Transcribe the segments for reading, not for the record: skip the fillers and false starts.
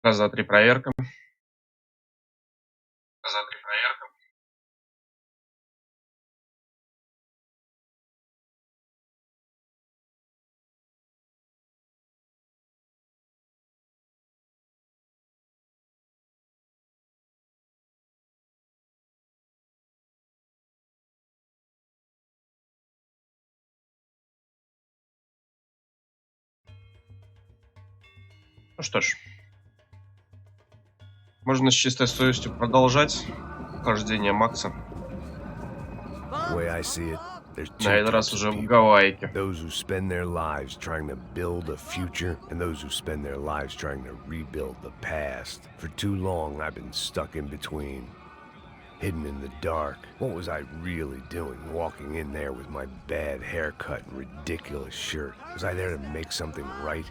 Раз, два, три, проверка. Ну что ж, можно с чистой совестью продолжать похождение Макса. На этот раз уже в Гавайке. Those who spend their lives trying to build a future and those who spend their lives trying to rebuild the past. For too long I've been stuck in between, hidden in the dark. What was I really doing walking in there with my bad haircut and ridiculous shirt? Was I there to make something right?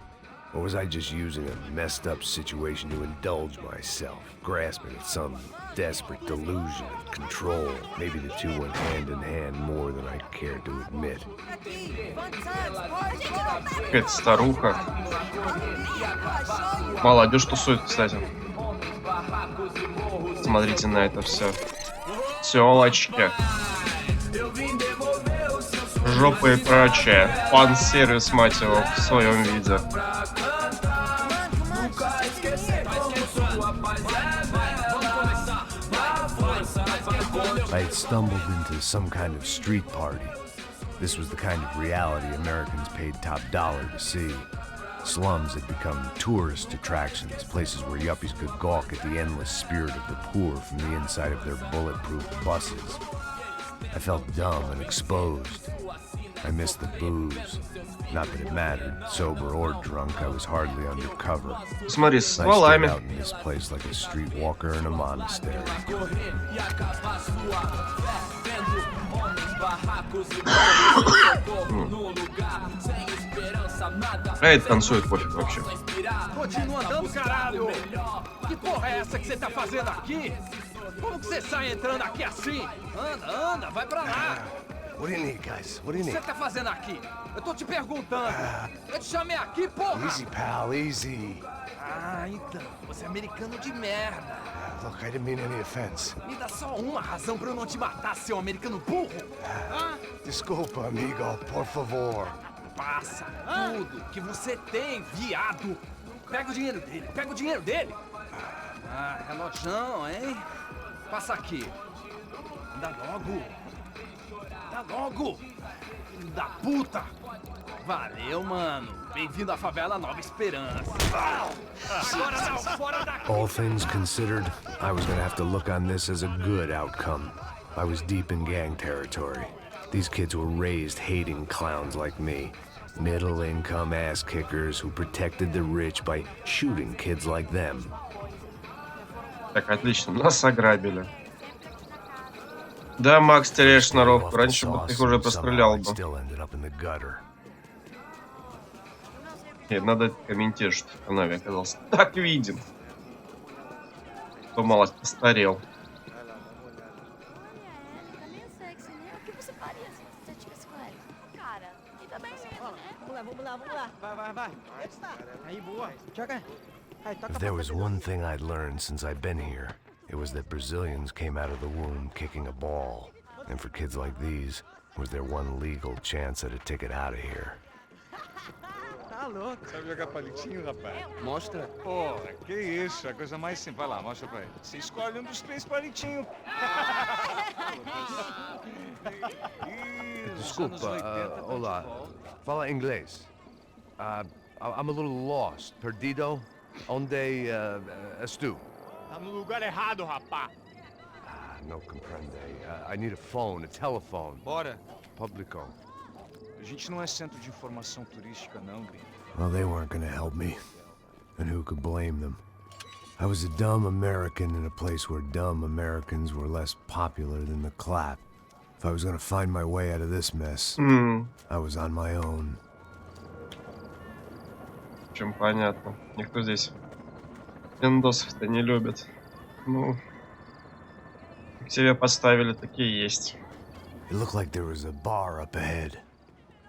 Or was I just using a messed up situation to indulge myself, grasping at some desperate delusion of control? Maybe the two went hand in hand more than I cared to admit. Какая-то старуха. Молодежь тусует, кстати. Смотрите на это все. Тёлочки. Жопа и прочее. Фан-сервис, мать его, в своем виде. I had stumbled into some kind of street party. This was the kind of reality Americans paid top dollar to see. Slums had become tourist attractions, places where yuppies could gawk at the endless spirit of the poor from the inside of their bulletproof buses. I felt dumb and exposed. I missed the booze. Not that it mattered. Sober or drunk, I was hardly undercover. Смотри, с I стволами. stood out in this place like a streetwalker in a monastery. А это танцует пофиг вообще. Continua andando, caralho! Que porra é essa que você tá fazendo aqui? Como que você sai entrando aqui assim? Anda, anda, vai pra lá! What do you need, guys? What do O you que need? você tá fazendo aqui? Eu tô te perguntando! Eu te chamei aqui, porra! Easy, pal, easy. Ah, então, você é americano de merda! Look, I didn't mean any offense. Me dá só uma razão pra eu não te matar, seu americano burro! Hã? Desculpa, amigo, por favor. Passa tudo que você tem, viado! Pega o dinheiro dele, pega o dinheiro dele! Ah, relojão, hein? Passa aqui. Dá logo! Dá logo! Filho da puta! Valeu, mano! Bem-vindo à favela Nova Esperança! Agora não, fora daqui! All things considered, I was gonna have to look on this as a good outcome. I was deep in gang territory. These kids were raised hating clowns like me. Middle-income ass-kickers who protected the rich by shooting kids like them. Так, отлично, нас ограбили. Да, Макс, теряешь сноровку. Раньше бы ты их уже пострелял бы. Нет, надо комментировать, что в канаве оказался так виден. Что малость постарел. If there was one thing I'd learned since I've been here, it was that Brazilians came out of the womb kicking a ball. And for kids like these, was their one legal chance at a ticket out of here. Tá louco. Sabe jogar palitinho, rapaz? Mostra. Porra, que isso, a coisa mais simples. Vai lá, mostra pra ele. Você escolhe um dos 3 palitinhos. Desculpa, olá. Fala inglês. I'm a little lost. Perdido? Onde estou? Tá no lugar errado, rapá. No comprende. I need a phone, a telephone. Bora. Publico. A gente não é centro de informação turística, não, gringo. Well, they weren't gonna help me. And who could blame them? I was a dumb American in a place where dumb Americans were less popular than the clap. If I was gonna find my way out of this mess, I was on my own. В общем, понятно. Никто здесь пиндосов-то не любит. Ну, как себе поставили, такие есть. It looked like there was a bar up ahead.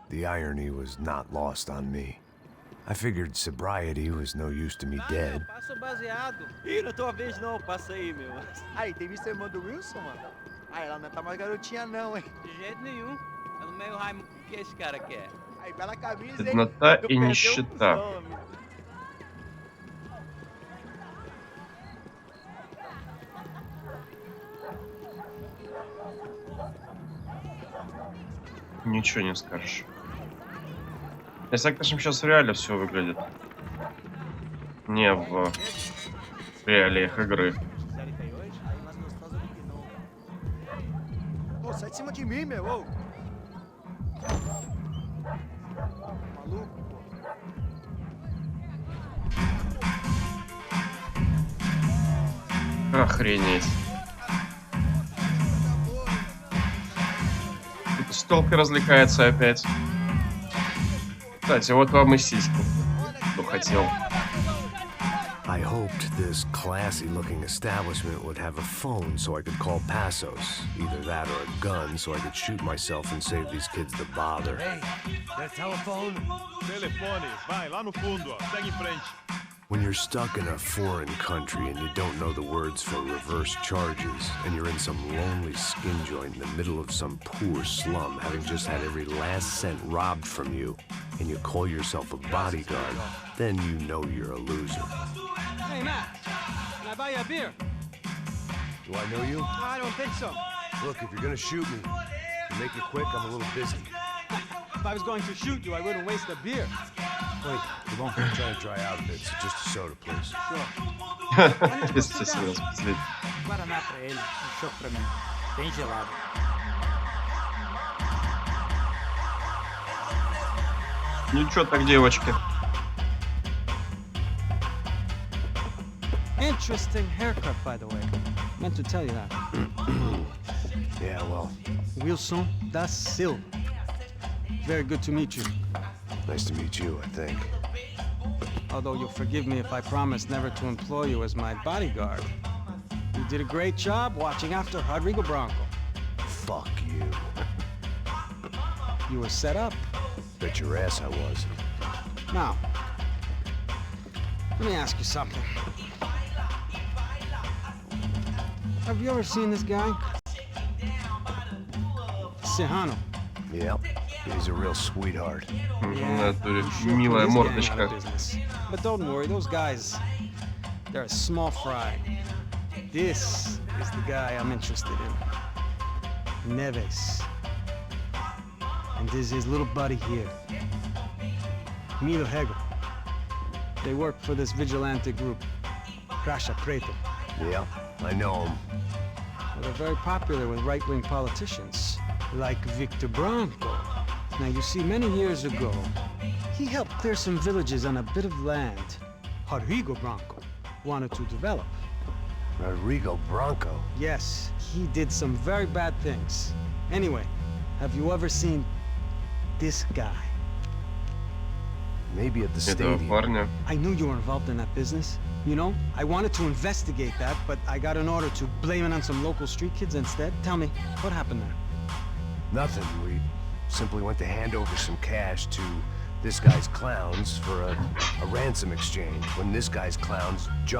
The irony was not lost on me. I figured sobriety was no use to me dead. Passa o baseado. Ih, não é tua vez não, passa aí, meu. Aí, tem visto a irmã do Wilson, mano? Ah, ela não tá mais garotinha não, hein? De jeito nenhum. É no meio Raimundo que esse cara quer. Aí, bela camisa, hein? Беднота Tu и perdeu нищета. os nomes. Ничего не скажешь. Если так, конечно, сейчас в реале все выглядит. Не в реалиях игры. Série tem hoje? Aí, mais gostosa do que não. Ô, sai de cima de mim, meu, ô. Maluco, pô. Охренеть. Тут столка развлекается опять. Кстати, вот вам и сиськи. Кто хотел. I hoped this classy-looking establishment would have a phone so I could call Passos. Either that or a gun so I could shoot myself and save these kids the bother. Hey, that telephone? Telefone, vai lá no fundo, ó. Segue em frente. When you're stuck in a foreign country and you don't know the words for reverse charges, and you're in some lonely skin joint in the middle of some poor slum, having just had every last cent robbed from you, and you call yourself a bodyguard, then you know you're a loser. Hey, Matt. Can I buy you a beer? Do I know you? I don't think so. Look, if you're gonna shoot me, to make it quick, I'm a little busy. If I was going to shoot you, I wouldn't waste a beer. Wait, you won't try to dry out a bit, so just a soda, please. Если серьезно, последний. Guaraná pra ele, um choque pra mim. Bem gelado. Ну чё так, девочки? Interesting haircut, by the way. Meant to tell you that. Yeah, well, Wilson da Silva. Very good to meet you. nice to meet you, I think. Although you'll forgive me if I promise never to employ you as my bodyguard. You did a great job watching after Rodrigo Bronco. Fuck you. You were set up. Bet your ass I was. Now, let me ask you something. Have you ever seen this guy? Sehano. Yep, he's a real sweetheart. В натуре милая This gang out of мордочка. business. But don't worry, those guys, they're a small fry. This is the guy I'm interested in. Neves. And this is his little buddy here. Milo Hegel. They work for this vigilante group, Crasha Preto. Yep, I know him. Well, they're very popular with right-wing politicians, like Victor Bronco. Now, you see, many years ago, he helped clear some villages on a bit of land Rodrigo Bronco wanted to develop. Rodrigo Bronco. Yes, he did some very bad things. Anyway, have you ever seen this guy? Maybe at the Этого stadium. парня. I knew you were involved in that business. You know, I wanted to investigate that, but I got an order to blame it on some local street kids instead. Tell me, what happened there? Nothing. We simply went to hand over some cash to this guy's clowns for a ransom exchange. When this guy's clowns jumped